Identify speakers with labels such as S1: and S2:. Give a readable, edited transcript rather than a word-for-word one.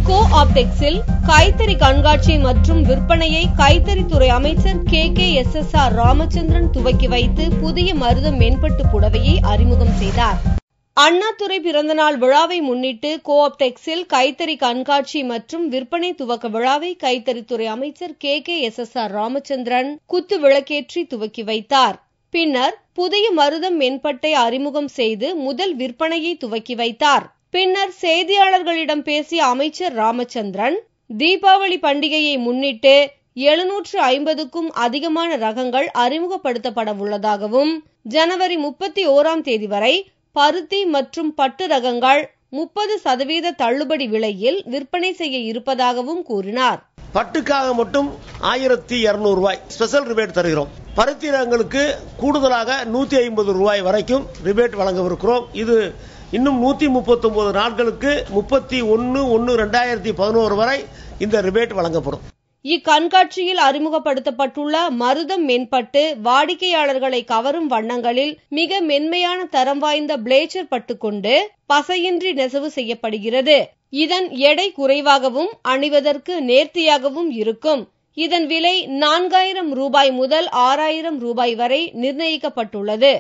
S1: கோ-ஆப்டெக்ஸில் கைத்தறி கண்காட்சி மற்றும் விற்பனையை கைத்தறித்துறை அமைச்சர் KKSSR ராமச்சந்திரன் துவக்கி வைத்து புதிய மருதம் மென்பட்டு புடவையை அறிமுகம் செய்தார். அண்ணாதுரை பிறந்தநாள் விழாவை முன்னிட்டு கோ-ஆப்டெக்ஸில் கைத்தறி கண்காட்சி மற்றும் விற்பனை துவக்க விழாவை கைத்தறித்துறை அமைச்சர் KKSSR ராமச்சந்திரன் குத்து விளக்கேற்றி துவக்கி வைத்தார். பின்னர் புதிய மருதம் மென்பட்டை அறிமுகம் செய்து முதல் விற்பனையை துவக்கி வைத்தார். பின்னர் செய்தியாளர்களிடம் பேசிய அமைச்சர் ராமச்சந்திரன், தீபாவளி பண்டிகையை முன்னிட்டு 750க்கும் அதிகமான ரகங்கள் அறிமுகப்படுத்தப்பட உள்ளதாகவும், ஜனவரி 31ஆம் தேதி வரை பருத்தி மற்றும் பட்டு ரகங்கள் 30% தள்ளுபடி விலையில் விற்பனை செய்ய இருப்பதாகவும் கூறினார்.
S2: பட்டுக்காக மட்டும் 1200 ரூபாய் ஸ்பெஷல் ரிபேட் தருகிறோம். பருத்தி ரகங்களுக்கு கூடுதலாக 150 ரூபாய் வரைக்கும் ரிபேட் வழங்கவிருக்கிறோம். இது இன்னும் 139 நாட்களுக்கு 31/1/2011 வரை இந்த ரிபேட் வழங்கப்படும்.
S1: இக்கண்காட்சியில் அறிமுகப்படுத்தப்பட்டுள்ள மருதம் மென்பட்டு வாடிக்கையாளர்களை கவரும் வண்ணங்களில் மிக மென்மையான தரம் வாய்ந்த பிளேச்சர் பட்டு கொண்டு பசையின்றி நெசவு செய்யப்படுகிறது. இதன் எடை குறைவாகவும் அணிவதற்கு நேர்த்தியாகவும் இருக்கும். இதன் விலை 4000 ரூபாய் முதல் 6000 ரூபாய் வரை நிர்ணயிக்கப்பட்டுள்ளது.